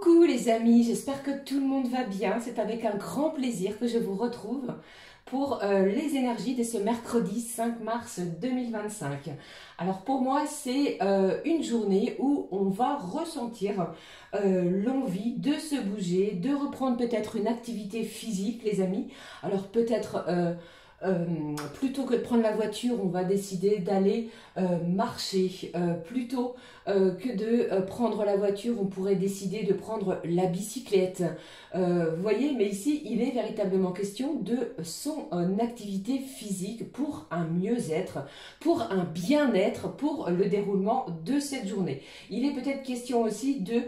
Coucou les amis, j'espère que tout le monde va bien. C'est avec un grand plaisir que je vous retrouve pour les énergies de ce mercredi 5 mars 2025. Alors pour moi, c'est une journée où on va ressentir l'envie de se bouger, de reprendre peut-être une activité physique les amis. Alors peut-être... plutôt que de prendre la voiture, on va décider d'aller marcher. Plutôt que de prendre la voiture, on pourrait décider de prendre la bicyclette. Vous voyez, mais ici, il est véritablement question de son activité physique pour un mieux-être, pour un bien-être, pour le déroulement de cette journée. Il est peut-être question aussi de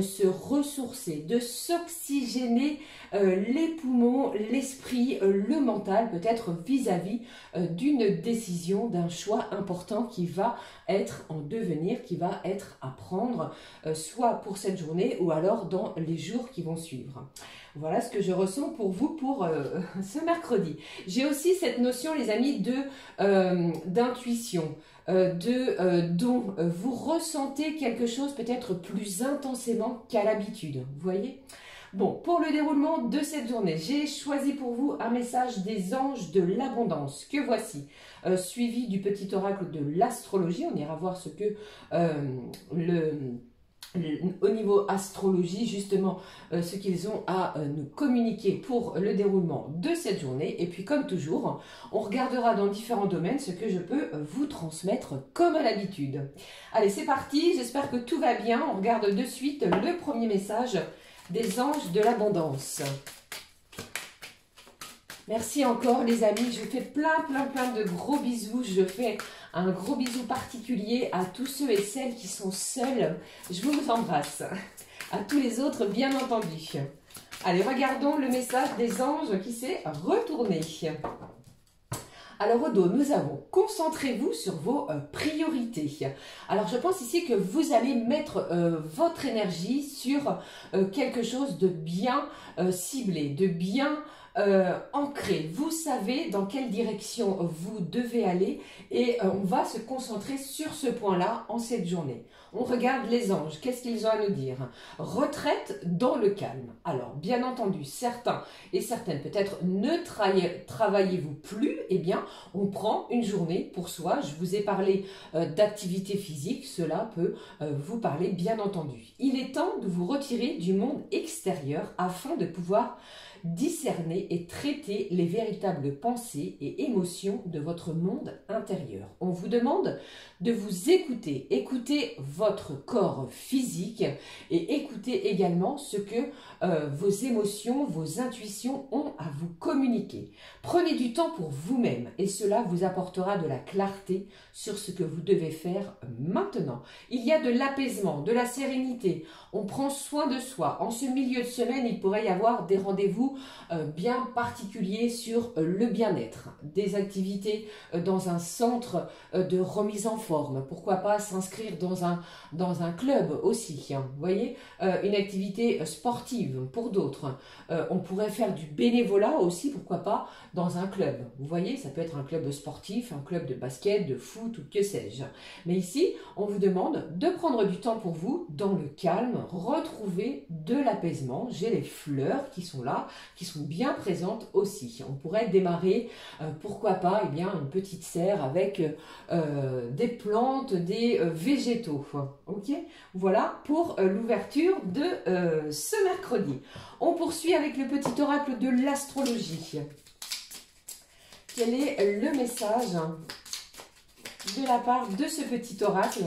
se ressourcer, de s'oxygéner les poumons, l'esprit, le mental, peut-être vis-à-vis d'une décision, d'un choix important qui va être en devenir, qui va être à prendre, soit pour cette journée ou alors dans les jours qui vont suivre. Voilà ce que je ressens pour vous pour ce mercredi. J'ai aussi cette notion, les amis, d'intuition, dont vous ressentez quelque chose peut-être plus intensément qu'à l'habitude. Vous voyez ? Bon, pour le déroulement de cette journée, j'ai choisi pour vous un message des anges de l'abondance, que voici, suivi du petit oracle de l'astrologie. On ira voir ce que au niveau astrologie, justement, ce qu'ils ont à nous communiquer pour le déroulement de cette journée. Et puis, comme toujours, on regardera dans différents domaines ce que je peux vous transmettre comme à l'habitude. Allez, c'est parti, j'espère que tout va bien. On regarde de suite le premier message des anges de l'abondance. Merci encore les amis, je fais plein de gros bisous. Je fais un gros bisou particulier à tous ceux et celles qui sont seuls. Je vous embrasse. À tous les autres, bien entendu. Allez, regardons le message des anges qui s'est retourné. Alors au dos, nous avons « Concentrez-vous sur vos priorités ». Alors je pense ici que vous allez mettre votre énergie sur quelque chose de bien ciblé, de bien ancré. Vous savez dans quelle direction vous devez aller et on va se concentrer sur ce point-là en cette journée. On regarde les anges, qu'est-ce qu'ils ont à nous dire? Retraite dans le calme. Alors, bien entendu, certains et certaines, peut-être ne travaillez-vous plus, eh bien, on prend une journée pour soi. Je vous ai parlé d'activité physique, cela peut vous parler, bien entendu. Il est temps de vous retirer du monde extérieur afin de pouvoir discerner et traiter les véritables pensées et émotions de votre monde intérieur. On vous demande de vous écouter, écoutez votre corps physique et écoutez également ce que vos émotions, vos intuitions ont à vous communiquer. Prenez du temps pour vous-même et cela vous apportera de la clarté sur ce que vous devez faire maintenant. Il y a de l'apaisement, de la sérénité, on prend soin de soi. En ce milieu de semaine, il pourrait y avoir des rendez-vous bien particuliers sur le bien-être, des activités dans un centre de remise en forme. Pourquoi pas s'inscrire dans un club aussi, hein, vous voyez, une activité sportive pour d'autres. On pourrait faire du bénévolat aussi, pourquoi pas, dans un club. Vous voyez, ça peut être un club sportif, un club de basket, de foot ou que sais-je. Mais ici, on vous demande de prendre du temps pour vous, dans le calme, retrouver de l'apaisement. J'ai les fleurs qui sont là, qui sont bien présentes aussi. On pourrait démarrer, pourquoi pas, eh bien, une petite serre avec des plantes, des végétaux. Ok, voilà pour l'ouverture de ce mercredi. On poursuit avec le petit oracle de l'astrologie. Quel est le message de la part de ce petit oracle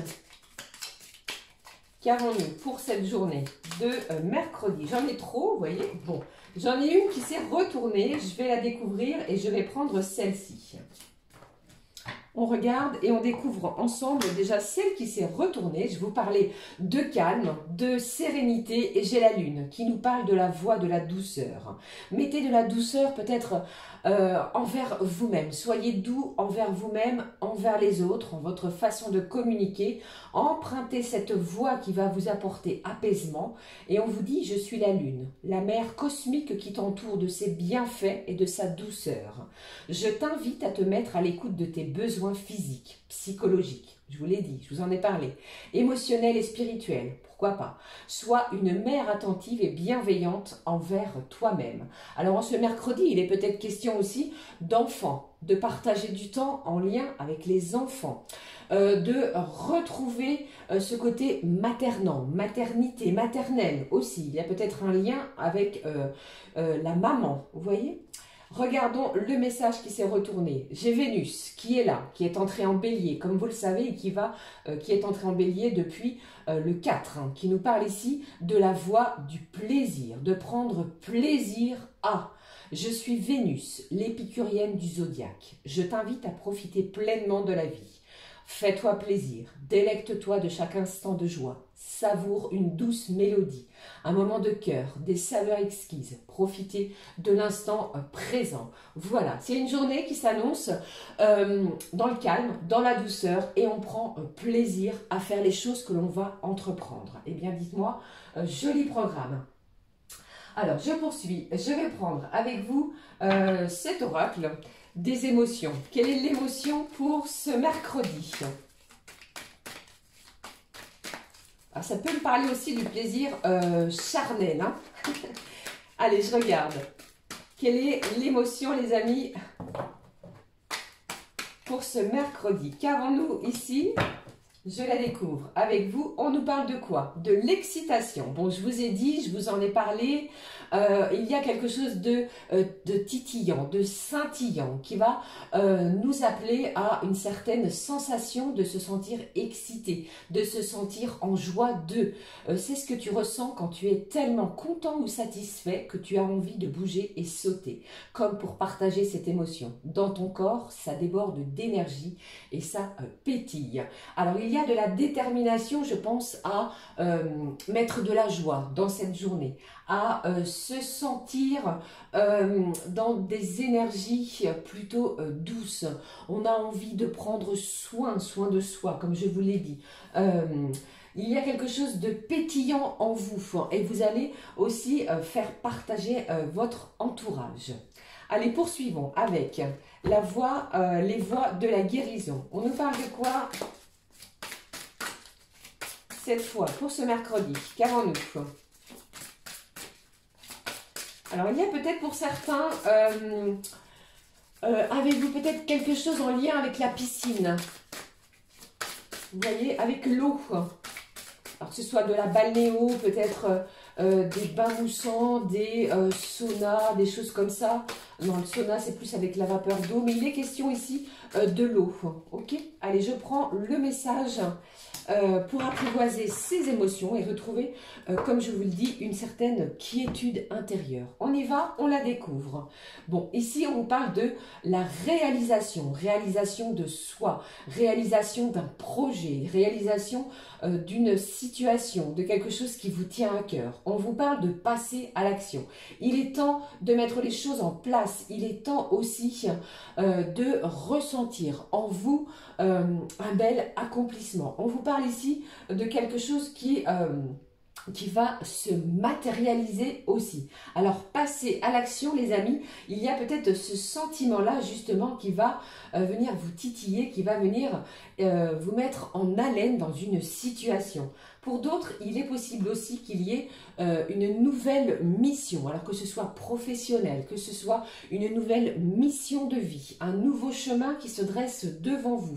qu'avons-nous pour cette journée de mercredi? J'en ai trop, vous voyez. Bon, j'en ai une qui s'est retournée. Je vais la découvrir et je vais prendre celle-ci. On regarde et on découvre ensemble déjà celle qui s'est retournée. Je vous parlais de calme, de sérénité et j'ai la lune qui nous parle de la voix, de la douceur. Mettez de la douceur peut-être envers vous-même. Soyez doux envers vous-même, envers les autres, en votre façon de communiquer. Empruntez cette voix qui va vous apporter apaisement et on vous dit « Je suis la lune, la mère cosmique qui t'entoure de ses bienfaits et de sa douceur. Je t'invite à te mettre à l'écoute de tes besoins physiques, psychologiques, je vous l'ai dit, je vous en ai parlé, émotionnels et spirituels. pourquoi pas. Sois une mère attentive et bienveillante envers toi-même. Alors en ce mercredi, il est peut-être question aussi d'enfants, de partager du temps en lien avec les enfants, de retrouver ce côté maternant, maternité, maternelle aussi. Il y a peut-être un lien avec la maman, vous voyez ? Regardons le message qui s'est retourné. J'ai Vénus qui est là, qui est entrée en bélier, comme vous le savez, et qui est entrée en bélier depuis le 4, hein, qui nous parle ici de la voie du plaisir, de prendre plaisir à. Je suis Vénus, l'épicurienne du zodiaque. Je t'invite à profiter pleinement de la vie. Fais-toi plaisir, délecte-toi de chaque instant de joie, savoure une douce mélodie, un moment de cœur, des saveurs exquises, profitez de l'instant présent. Voilà, c'est une journée qui s'annonce dans le calme, dans la douceur et on prend plaisir à faire les choses que l'on va entreprendre. Eh bien, dites-moi, joli programme. Alors, je poursuis, je vais prendre avec vous cet oracle des émotions. Quelle est l'émotion pour ce mercredi? Alors, ça peut me parler aussi du plaisir charnel. Hein. Allez, je regarde. Quelle est l'émotion, les amis, pour ce mercredi? Qu'avons-nous ici? Je la découvre avec vous. On nous parle de quoi? De l'excitation. Bon, je vous ai dit, je vous en ai parlé. Il y a quelque chose de titillant, de scintillant qui va nous appeler à une certaine sensation de se sentir excité, de se sentir en joie de. C'est ce que tu ressens quand tu es tellement content ou satisfait que tu as envie de bouger et sauter. Comme pour partager cette émotion. Dans ton corps, ça déborde d'énergie et ça pétille. Alors, il y a de la détermination, je pense, à mettre de la joie dans cette journée, à se sentir dans des énergies plutôt douces. On a envie de prendre soin de soi, comme je vous l'ai dit. Il y a quelque chose de pétillant en vous et vous allez aussi faire partager votre entourage. Allez, poursuivons avec la voie, les voies de la guérison. On nous parle de quoi cette fois pour ce mercredi? Qu'avons-nous? Alors, il y a peut-être pour certains, avez-vous peut-être quelque chose en lien avec la piscine? Vous voyez, avec l'eau. Alors, que ce soit de la balnéo, peut-être des bains moussants, des saunas, des choses comme ça. Non, le sauna, c'est plus avec la vapeur d'eau. Mais il est question ici de l'eau. Ok? Allez, je prends le message pour apprivoiser ses émotions et retrouver, comme je vous le dis, une certaine quiétude intérieure. On y va, on la découvre. Bon, ici, on vous parle de la réalisation, réalisation de soi, réalisation d'un projet, réalisation d'une situation, de quelque chose qui vous tient à cœur. On vous parle de passer à l'action. Il est temps de mettre les choses en place. Il est temps aussi de ressentir en vous un bel accomplissement. On vous parle ici de quelque chose qui va se matérialiser aussi. Alors, passez à l'action, les amis. Il y a peut-être ce sentiment-là, justement, qui va venir vous titiller, qui va venir vous mettre en haleine dans une situation. Pour d'autres, il est possible aussi qu'il y ait une nouvelle mission, alors que ce soit professionnel, que ce soit une nouvelle mission de vie, un nouveau chemin qui se dresse devant vous.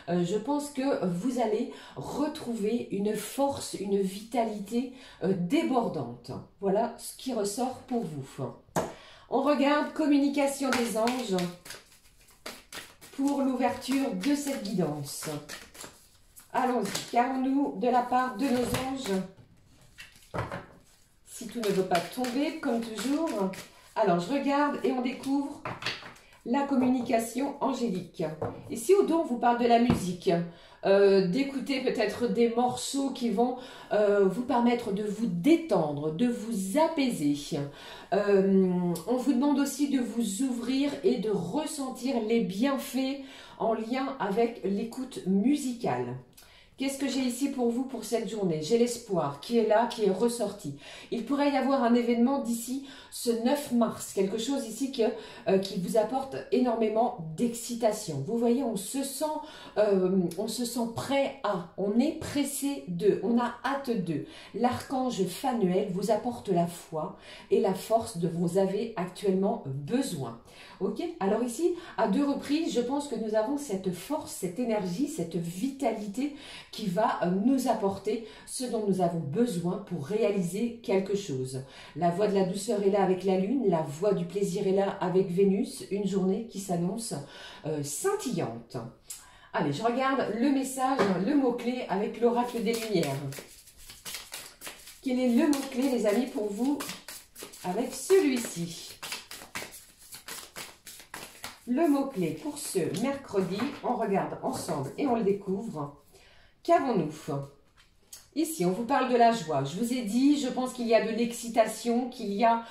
Je pense que vous allez retrouver une force, une vitalité débordante. Voilà ce qui ressort pour vous. On regarde communication des anges pour l'ouverture de cette guidance. Allons-y, qu'avons-nous de la part de nos anges? Si tout ne veut pas tomber, comme toujours. Alors, je regarde et on découvre la communication angélique. Ici, au dos, on vous parle de la musique. D'écouter peut-être des morceaux qui vont vous permettre de vous détendre, de vous apaiser. On vous demande aussi de vous ouvrir et de ressentir les bienfaits en lien avec l'écoute musicale. Qu'est-ce que j'ai ici pour vous pour cette journée? J'ai l'espoir qui est là, qui est ressorti. Il pourrait y avoir un événement d'ici ce 9 mars, quelque chose ici qui vous apporte énormément d'excitation. Vous voyez, on se sent prêt à, on est pressé de, on a hâte de. L'archange Phanuel vous apporte la foi et la force dont vous avez actuellement besoin. Ok? Alors ici, à 2 reprises, je pense que nous avons cette force, cette énergie, cette vitalité qui va nous apporter ce dont nous avons besoin pour réaliser quelque chose. La voie de la douceur est là avec la lune, la voie du plaisir est là avec Vénus, une journée qui s'annonce scintillante. Allez, je regarde le message, le mot-clé avec l'oracle des Lumières. Quel est le mot-clé, les amis, pour vous avec celui-ci? Le mot-clé pour ce mercredi, on regarde ensemble et on le découvre. Qu'avons-nous? Ici, on vous parle de la joie. Je vous ai dit, je pense qu'il y a de l'excitation, qu'il y a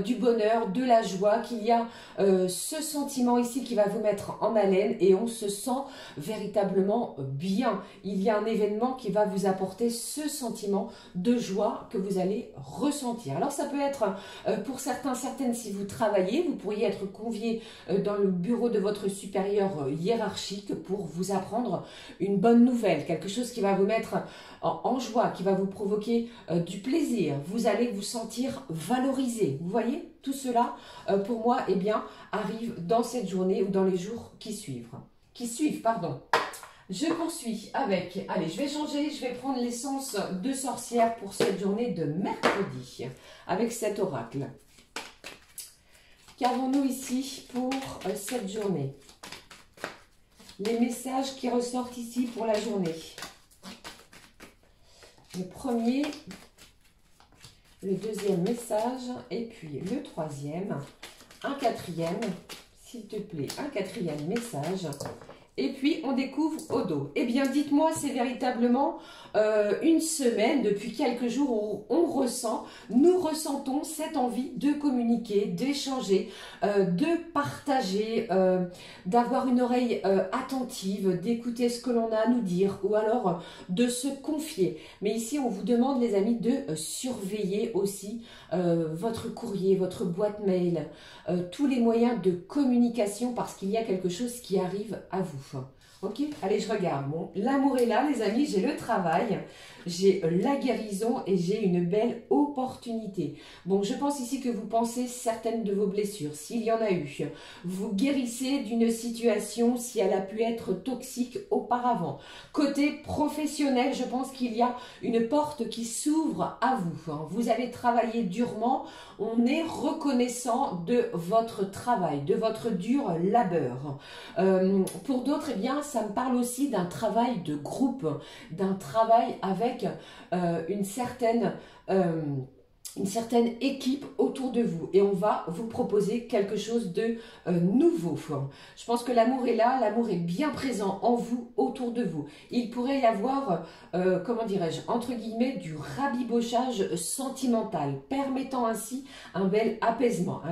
du bonheur, de la joie, qu'il y a ce sentiment ici qui va vous mettre en haleine et on se sent véritablement bien. Il y a un événement qui va vous apporter ce sentiment de joie que vous allez ressentir. Alors, ça peut être pour certains, certaines, si vous travaillez, vous pourriez être convié dans le bureau de votre supérieur hiérarchique pour vous apprendre une bonne nouvelle, quelque chose qui va vous mettre en joie, qui va vous provoquer du plaisir. Vous allez vous sentir valorisé. Vous voyez, tout cela, pour moi, eh bien, arrive dans cette journée ou dans les jours qui suivent. Je poursuis avec, allez, je vais changer, je vais prendre l'essence de sorcière pour cette journée de mercredi, avec cet oracle. Qu'avons-nous ici pour cette journée? Les messages qui ressortent ici pour la journée. Le premier, le deuxième message et puis le troisième, un quatrième, s'il te plaît, un quatrième message. Et puis, on découvre au dos. Eh bien, dites-moi, c'est véritablement une semaine, depuis quelques jours, où nous ressentons cette envie de communiquer, d'échanger, de partager, d'avoir une oreille attentive, d'écouter ce que l'on a à nous dire, ou alors de se confier. Mais ici, on vous demande, les amis, de surveiller aussi votre courrier, votre boîte mail, tous les moyens de communication, parce qu'il y a quelque chose qui arrive à vous. Ok, allez, je regarde. Bon, l'amour est là, les amis, j'ai le travail, j'ai la guérison et j'ai une belle opportunité. Bon, je pense ici que vous pensez certaines de vos blessures, s'il y en a eu. Vous guérissez d'une situation si elle a pu être toxique auparavant. Côté professionnel, je pense qu'il y a une porte qui s'ouvre à vous. Vous avez travaillé durement, on est reconnaissant de votre travail, de votre dur labeur. Pour d'autres, eh bien, ça me parle aussi d'un travail de groupe, d'un travail avec une certaine équipe autour de vous et on va vous proposer quelque chose de nouveau. Je pense que l'amour est là, l'amour est bien présent en vous, autour de vous. Il pourrait y avoir, comment dirais-je, entre guillemets, du rabibochage sentimental, permettant ainsi un bel apaisement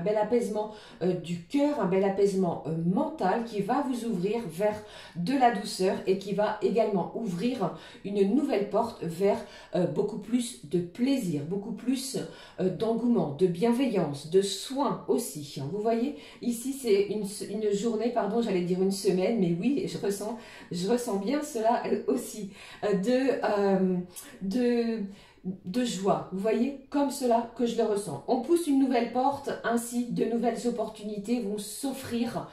du cœur, un bel apaisement mental qui va vous ouvrir vers de la douceur et qui va également ouvrir une nouvelle porte vers beaucoup plus de plaisir, beaucoup plus d'engouement, de bienveillance, de soins aussi. Vous voyez, ici c'est une journée, pardon, j'allais dire une semaine, mais oui, je ressens bien cela aussi, de joie. Vous voyez, comme cela que je le ressens. On pousse une nouvelle porte, ainsi de nouvelles opportunités vont s'offrir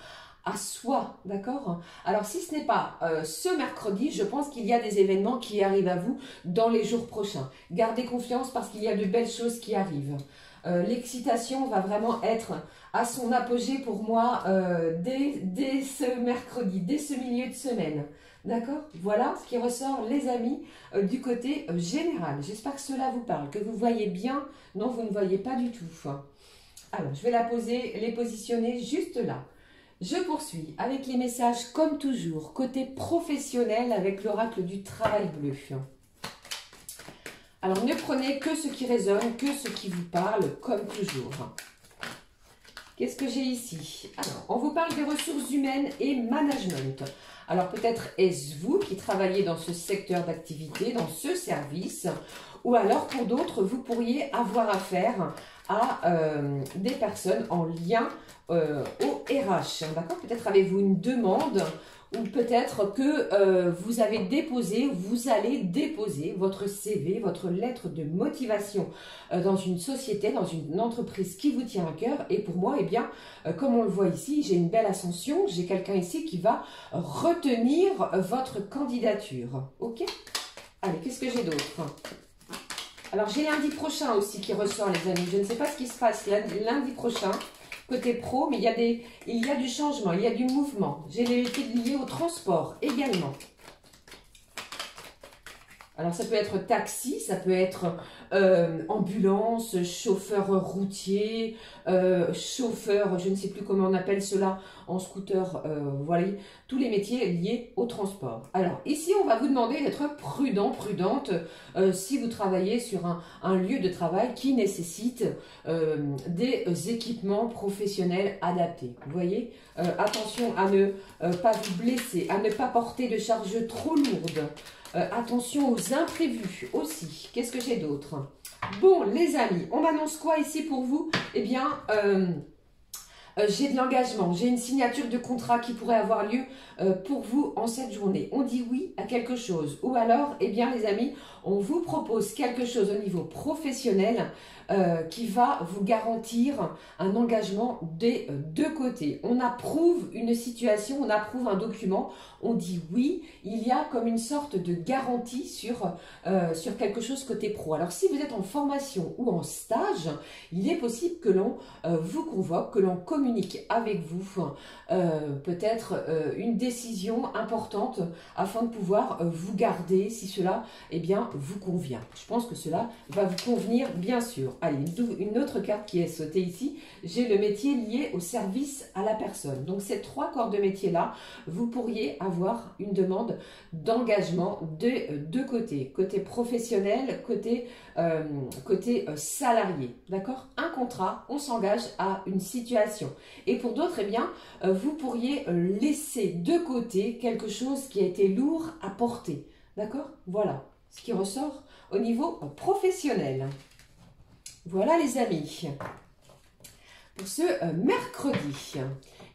à soi, d'accord? Alors, si ce n'est pas ce mercredi, je pense qu'il y a des événements qui arrivent à vous dans les jours prochains. Gardez confiance parce qu'il y a de belles choses qui arrivent. L'excitation va vraiment être à son apogée pour moi dès ce mercredi, dès ce milieu de semaine. D'accord? Voilà ce qui ressort, les amis, du côté général. J'espère que cela vous parle, que vous voyez bien. Non, vous ne voyez pas du tout. Alors, je vais les positionner juste là. Je poursuis avec les messages comme toujours, côté professionnel avec l'oracle du travail bleu. Alors, ne prenez que ce qui résonne, que ce qui vous parle, comme toujours. Qu'est-ce que j'ai ici? Alors, on vous parle des ressources humaines et management. Alors, peut-être est-ce vous qui travaillez dans ce secteur d'activité, dans ce service, ou alors pour d'autres, vous pourriez avoir affaire à des personnes en lien au RH. D'accord? Peut-être avez-vous une demande ou peut-être que vous avez déposé, vous allez déposer votre CV, votre lettre de motivation dans une société, dans une entreprise qui vous tient à cœur. Et pour moi, eh bien, comme on le voit ici, j'ai une belle ascension. J'ai quelqu'un ici qui va retenir votre candidature. Ok? Allez, qu'est-ce que j'ai d'autre? Alors, j'ai lundi prochain aussi qui ressort, les amis. Je ne sais pas ce qui se passe lundi prochain, côté pro, mais il y a du changement, il y a du mouvement. J'ai les métiers liés au transport également. Alors, ça peut être taxi, ça peut être ambulance, chauffeur routier, chauffeur, je ne sais plus comment on appelle cela, en scooter, voilà, tous les métiers liés au transport. Alors, ici, on va vous demander d'être prudent, prudente, si vous travaillez sur un lieu de travail qui nécessite des équipements professionnels adaptés. Vous voyez, attention à ne pas vous blesser, à ne pas porter de charges trop lourdes. Attention aux imprévus aussi. Qu'est-ce que j'ai d'autre? Bon, les amis, on m'annonce quoi ici pour vous? Eh bien, j'ai de l'engagement, j'ai une signature de contrat qui pourrait avoir lieu pour vous en cette journée. On dit oui à quelque chose. Ou alors, eh bien les amis, on vous propose quelque chose au niveau professionnel qui va vous garantir un engagement des deux côtés. On approuve une situation, on approuve un document, on dit oui, il y a comme une sorte de garantie sur quelque chose côté pro. Alors si vous êtes en formation ou en stage, il est possible que l'on vous convoque, que l'on communique avec vous peut-être une décision importante afin de pouvoir vous garder si cela eh bien, vous convient. Je pense que cela va vous convenir bien sûr. Allez, une autre carte qui est sautée ici, j'ai le métier lié au service à la personne. Donc ces trois corps de métier là, vous pourriez avoir une demande d'engagement de deux côtés, côté professionnel, côté salarié, d'accord? Un contrat, on s'engage à une situation. Et pour d'autres, eh bien, vous pourriez laisser de côté quelque chose qui a été lourd à porter, d'accord? Voilà ce qui ressort au niveau professionnel. Voilà les amis, pour ce mercredi.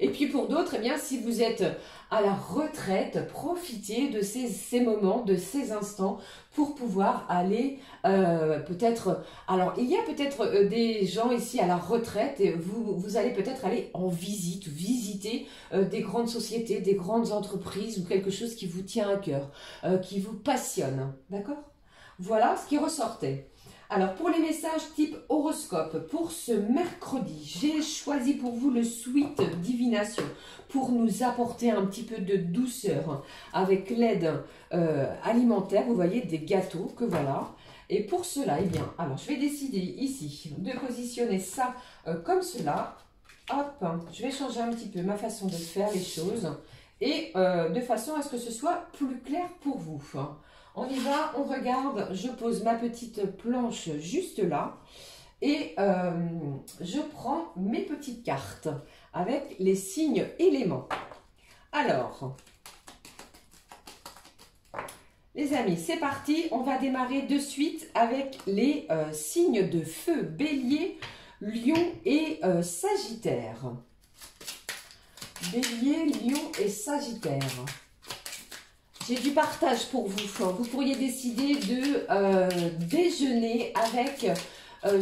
Et puis pour d'autres, eh bien, si vous êtes à la retraite, profitez de ces moments, de ces instants pour pouvoir aller peut-être... Alors, il y a peut-être des gens ici à la retraite et vous allez peut-être aller en visite, visiter des grandes sociétés, des grandes entreprises ou quelque chose qui vous tient à cœur, qui vous passionne, d'accord? Voilà ce qui ressortait. Alors, pour les messages type horoscope, pour ce mercredi, j'ai choisi pour vous le Sweet Divination pour nous apporter un petit peu de douceur avec l'aide alimentaire. Vous voyez, des gâteaux que voilà. Et pour cela, eh bien, alors je vais décider ici de positionner ça comme cela. Hop, je vais changer un petit peu ma façon de faire les choses et de façon à ce que ce soit plus clair pour vous. On y va, on regarde, je pose ma petite planche juste là et je prends mes petites cartes avec les signes éléments. Alors, les amis, c'est parti, on va démarrer de suite avec les signes de feu, Bélier, Lion et Sagittaire. Bélier, Lion et Sagittaire. J'ai du partage pour vous. Vous pourriez décider de déjeuner avec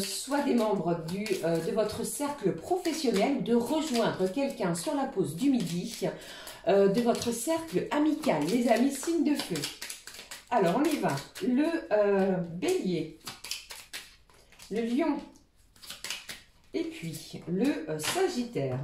soit des membres de votre cercle professionnel, de rejoindre quelqu'un sur la pause du midi, de votre cercle amical, les amis signes de feu. Alors, on y va. Le Bélier, le Lion et puis le Sagittaire.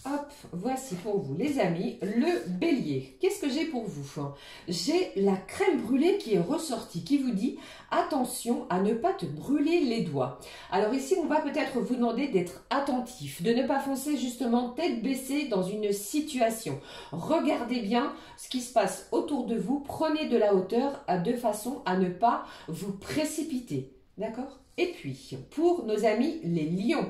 Hop, voici pour vous les amis, le Bélier. Qu'est-ce que j'ai pour vous? J'ai la crème brûlée qui est ressortie, qui vous dit attention à ne pas te brûler les doigts. Alors ici, on va peut-être vous demander d'être attentif, de ne pas foncer justement tête baissée dans une situation. Regardez bien ce qui se passe autour de vous, prenez de la hauteur de façon à ne pas vous précipiter. D'accord? Et puis, pour nos amis les lions,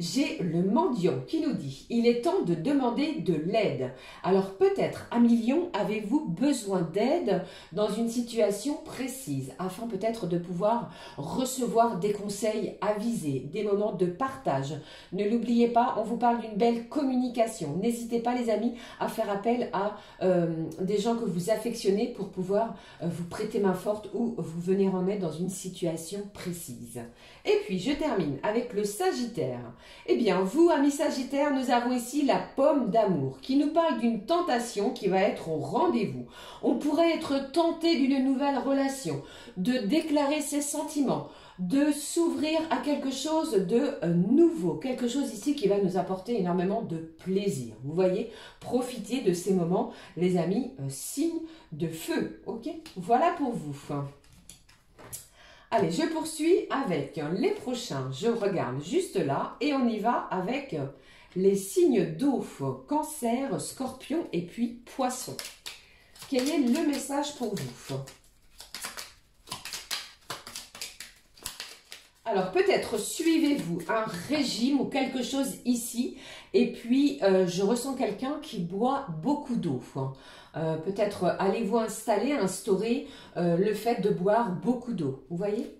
j'ai le mendiant qui nous dit « Il est temps de demander de l'aide ». Alors peut-être, Amis Lion, avez-vous besoin d'aide dans une situation précise afin peut-être de pouvoir recevoir des conseils avisés, des moments de partage. Ne l'oubliez pas, on vous parle d'une belle communication. N'hésitez pas les amis à faire appel à des gens que vous affectionnez pour pouvoir vous prêter main forte ou vous venir en aide dans une situation précise. Et puis je termine avec le Sagittaire. Eh bien, vous, amis Sagittaires, nous avons ici la pomme d'amour qui nous parle d'une tentation qui va être au rendez-vous. On pourrait être tenté d'une nouvelle relation, de déclarer ses sentiments, de s'ouvrir à quelque chose de nouveau, quelque chose ici qui va nous apporter énormément de plaisir. Vous voyez, profitez de ces moments, les amis, signes de feu, ok? Voilà pour vous. Allez, je poursuis avec les prochains. Je regarde juste là et on y va avec les signes d'eau, Cancer, Scorpion et puis Poisson. Quel est le message pour vous? Alors peut-être suivez-vous un régime ou quelque chose ici et puis je ressens quelqu'un qui boit beaucoup d'eau. Peut-être allez-vous instaurer le fait de boire beaucoup d'eau. Vous voyez?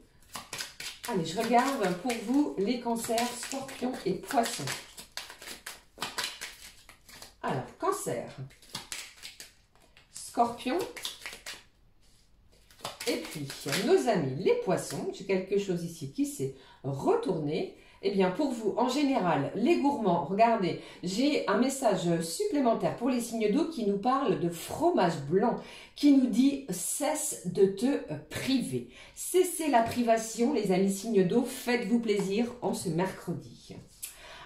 Allez, je regarde pour vous les cancers, scorpions et poissons. Alors, cancer, scorpion, et puis nos amis les poissons, j'ai quelque chose ici qui s'est retourné. Eh bien, pour vous, en général, les gourmands, regardez, j'ai un message supplémentaire pour les signes d'eau qui nous parle de fromage blanc, qui nous dit « cesse de te priver ». Cessez la privation, les amis signes d'eau, faites-vous plaisir en ce mercredi.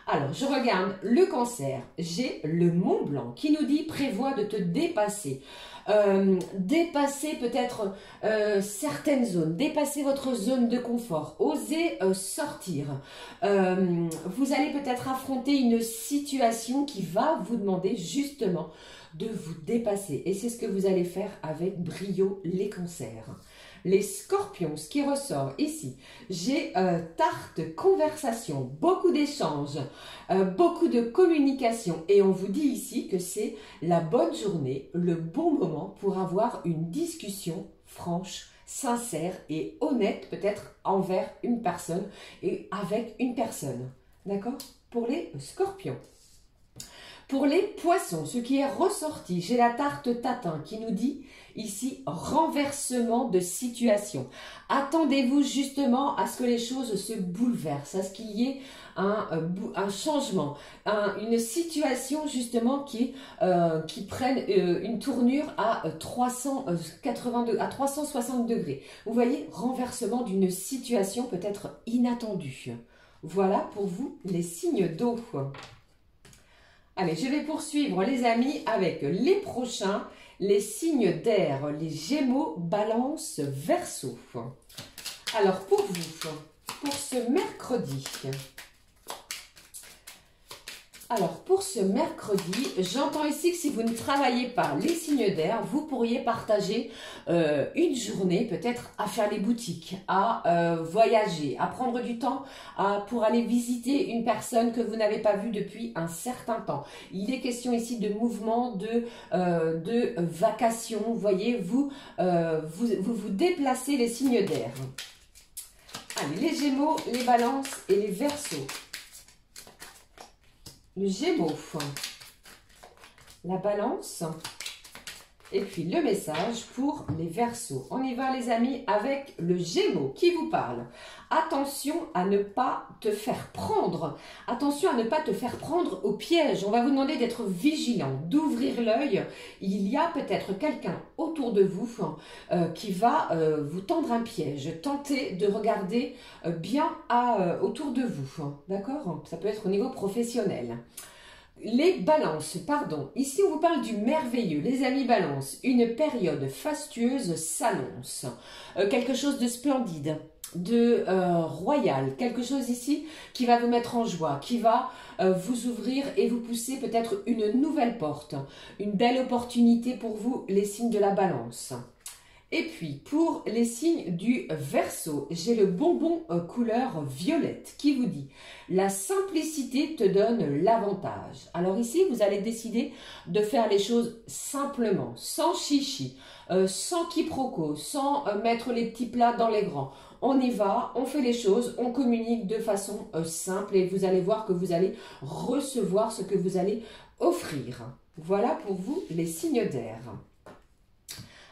Alors, je regarde le cancer, j'ai le Mont Blanc qui nous dit « prévois de te dépasser ». Dépasser peut-être certaines zones, dépasser votre zone de confort, osez sortir. Vous allez peut-être affronter une situation qui va vous demander justement de vous dépasser. Et c'est ce que vous allez faire avec brio les cancers. Les scorpions, ce qui ressort ici, j'ai tarte conversation, beaucoup d'échanges, beaucoup de communication et on vous dit ici que c'est la bonne journée, le bon moment pour avoir une discussion franche, sincère et honnête peut-être envers une personne et avec une personne. D'accord? Pour les scorpions. Pour les poissons, ce qui est ressorti, j'ai la tarte tatin qui nous dit ici renversement de situation. Attendez-vous justement à ce que les choses se bouleversent, à ce qu'il y ait un changement, une situation justement qui prenne une tournure à 360 degrés. Vous voyez, renversement d'une situation peut-être inattendue. Voilà pour vous les signes d'eau. Allez, je vais poursuivre les amis avec les prochains, les signes d'air, les Gémeaux, Balance, Verseau. Alors pour vous, pour ce mercredi, j'entends ici que si vous ne travaillez pas les signes d'air, vous pourriez partager une journée peut-être à faire les boutiques, à voyager, à prendre du temps pour aller visiter une personne que vous n'avez pas vue depuis un certain temps. Il est question ici de mouvement, de vacations. Vous voyez, vous déplacez les signes d'air. Allez, les Gémeaux, les Balances et les Verseaux. Le Gémeaux, la Balance et puis le message pour les Verseaux. On y va les amis avec le Gémeaux qui vous parle. Attention à ne pas te faire prendre. Attention à ne pas te faire prendre au piège. On va vous demander d'être vigilant, d'ouvrir l'œil. Il y a peut-être quelqu'un autour de vous qui va vous tendre un piège. Tentez de regarder bien autour de vous. D'accord? Ça peut être au niveau professionnel. Les balances, pardon, ici on vous parle du merveilleux, les amis balance, une période fastueuse s'annonce, quelque chose de splendide, de royal, quelque chose ici qui va vous mettre en joie, qui va vous ouvrir et vous pousser peut-être une nouvelle porte, une belle opportunité pour vous, les signes de la balance. Et puis, pour les signes du Verseau, j'ai le bonbon couleur violette qui vous dit « La simplicité te donne l'avantage ». Alors ici, vous allez décider de faire les choses simplement, sans chichi, sans quiproquo, sans mettre les petits plats dans les grands. On y va, on fait les choses, on communique de façon simple et vous allez voir que vous allez recevoir ce que vous allez offrir. Voilà pour vous les signes d'air.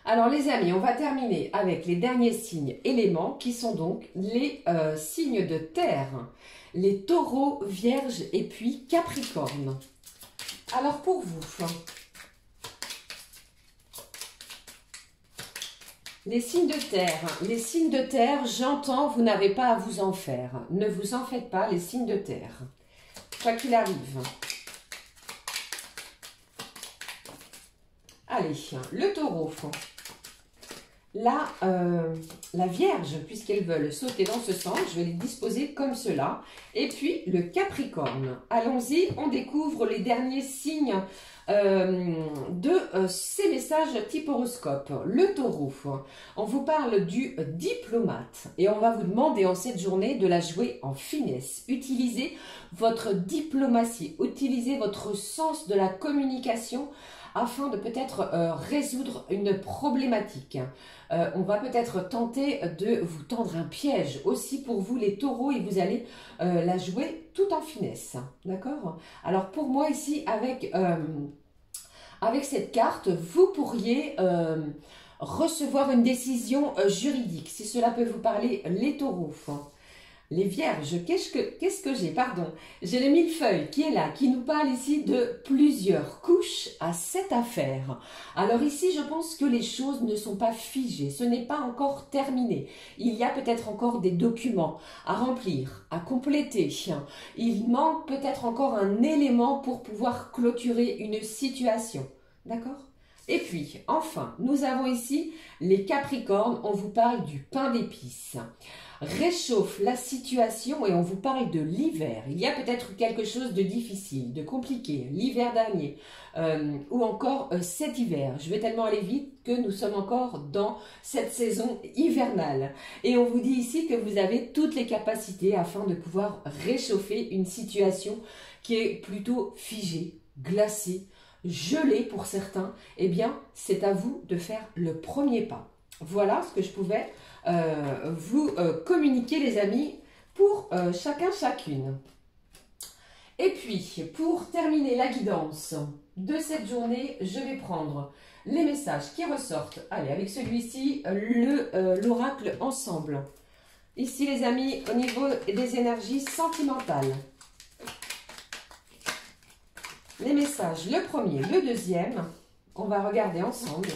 Alors les amis, on va terminer avec les derniers signes éléments qui sont donc les signes de terre, les taureaux, vierges et puis capricorne. Alors pour vous, les signes de terre, j'entends, vous n'avez pas à vous en faire. Ne vous en faites pas, les signes de terre, quoi qu'il arrive. Allez, le taureau. Là, la Vierge, puisqu'elles veulent sauter dans ce sens, je vais les disposer comme cela. Et puis, le Capricorne. Allons-y, on découvre les derniers signes de ces messages type horoscope. Le Taureau, on vous parle du diplomate. Et on va vous demander en cette journée de la jouer en finesse. Utilisez votre diplomatie, utilisez votre sens de la communication afin de peut-être résoudre une problématique. On va peut-être tenter de vous tendre un piège aussi pour vous les taureaux et vous allez la jouer tout en finesse. D'accord? Alors pour moi ici avec cette carte, vous pourriez recevoir une décision juridique. Si cela peut vous parler, les taureaux. Les vierges, qu'est-ce que j'ai? Pardon, j'ai le millefeuille qui est là, qui nous parle ici de plusieurs couches à cette affaire. Alors ici, je pense que les choses ne sont pas figées, ce n'est pas encore terminé. Il y a peut-être encore des documents à remplir, à compléter. Il manque peut-être encore un élément pour pouvoir clôturer une situation. D'accord ? Et puis, enfin, nous avons ici les Capricornes, on vous parle du pain d'épices. Réchauffe la situation et on vous parle de l'hiver. Il y a peut-être quelque chose de difficile, de compliqué, l'hiver dernier ou encore cet hiver. Je vais tellement aller vite que nous sommes encore dans cette saison hivernale. Et on vous dit ici que vous avez toutes les capacités afin de pouvoir réchauffer une situation qui est plutôt figée, glacée, gelée pour certains. Eh bien, c'est à vous de faire le premier pas. Voilà ce que je pouvais vous communiquer les amis pour chacune. Et puis pour terminer la guidance de cette journée, je vais prendre les messages qui ressortent. Allez, avec celui-ci, l'oracle ensemble. Ici les amis, au niveau des énergies sentimentales. Les messages, le premier, le deuxième, on va regarder ensemble,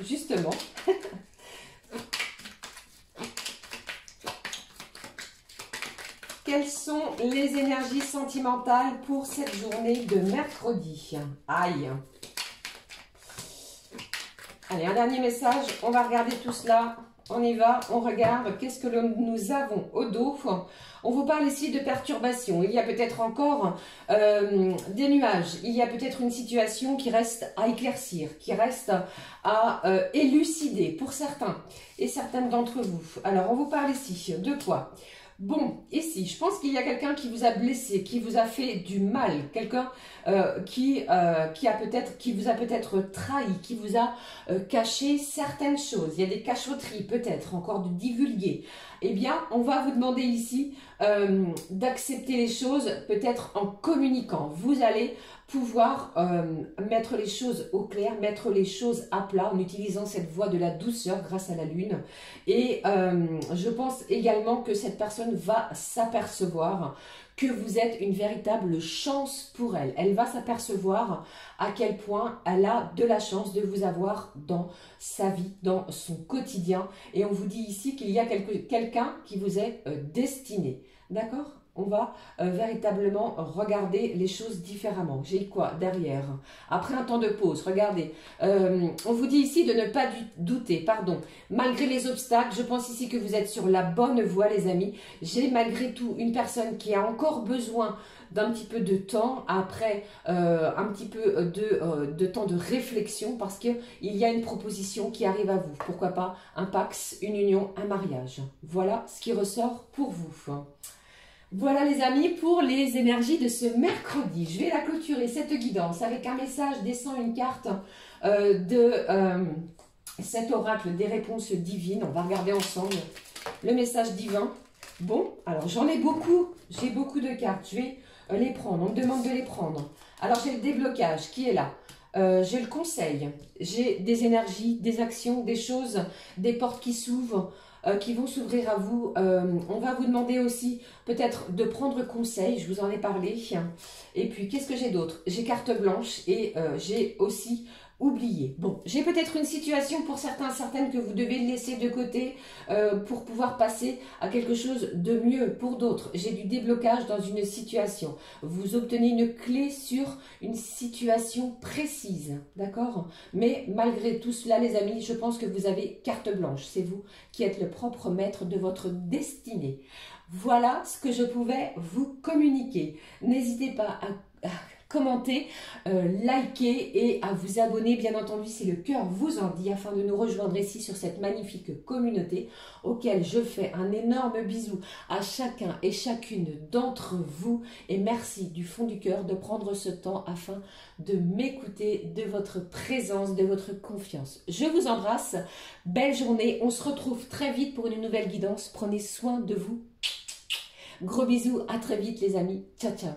justement. Quelles sont les énergies sentimentales pour cette journée de mercredi? Aïe! Allez, un dernier message. On va regarder tout cela. On y va, on regarde. Qu'est-ce que nous avons au dos? On vous parle ici de perturbations. Il y a peut-être encore des nuages. Il y a peut-être une situation qui reste à éclaircir, qui reste à élucider pour certains et certaines d'entre vous. Alors, on vous parle ici de quoi? Bon, ici, je pense qu'il y a quelqu'un qui vous a blessé, qui vous a fait du mal, quelqu'un qui vous a peut-être trahi, qui vous a caché certaines choses. Il y a des cachotteries peut-être encore de divulguer. Eh bien, on va vous demander ici d'accepter les choses peut-être en communiquant. Vous allez pouvoir mettre les choses au clair, mettre les choses à plat en utilisant cette voie de la douceur grâce à la lune. Et je pense également que cette personne va s'apercevoir que vous êtes une véritable chance pour elle. Elle va s'apercevoir à quel point elle a de la chance de vous avoir dans sa vie, dans son quotidien. Et on vous dit ici qu'il y a quelqu'un qui vous est destiné. D'accord ? On va véritablement regarder les choses différemment. J'ai quoi derrière? Après un temps de pause, regardez. On vous dit ici de ne pas douter, pardon. Malgré les obstacles, je pense ici que vous êtes sur la bonne voie, les amis. J'ai malgré tout une personne qui a encore besoin d'un petit peu de temps, après un petit peu de temps de réflexion, parce qu'il y a une proposition qui arrive à vous. Pourquoi pas un pax, une union, un mariage. Voilà ce qui ressort pour vous. Voilà les amis pour les énergies de ce mercredi. Je vais la clôturer, cette guidance, avec un message descend une carte de cet oracle des réponses divines. On va regarder ensemble le message divin. Bon, alors j'en ai beaucoup, j'ai beaucoup de cartes, je vais les prendre, on me demande de les prendre. Alors j'ai le déblocage qui est là, j'ai le conseil, j'ai des énergies, des actions, des choses, des portes qui s'ouvrent, qui vont s'ouvrir à vous. On va vous demander aussi peut-être de prendre conseil, je vous en ai parlé. Et puis qu'est-ce que j'ai d'autre? J'ai carte blanche et j'ai aussi oublié. Bon, j'ai peut-être une situation pour certains, certaines que vous devez laisser de côté pour pouvoir passer à quelque chose de mieux. Pour d'autres, j'ai du déblocage dans une situation. Vous obtenez une clé sur une situation précise, d'accord? Mais malgré tout cela, les amis, je pense que vous avez carte blanche. C'est vous qui êtes le propre maître de votre destinée. Voilà ce que je pouvais vous communiquer. N'hésitez pas à commenter, liker et à vous abonner, bien entendu, si le cœur vous en dit, afin de nous rejoindre ici sur cette magnifique communauté auquel je fais un énorme bisou à chacun et chacune d'entre vous. Et merci du fond du cœur de prendre ce temps afin de m'écouter, de votre présence, de votre confiance. Je vous embrasse, belle journée, on se retrouve très vite pour une nouvelle guidance. Prenez soin de vous. Gros bisous, à très vite les amis, ciao ciao.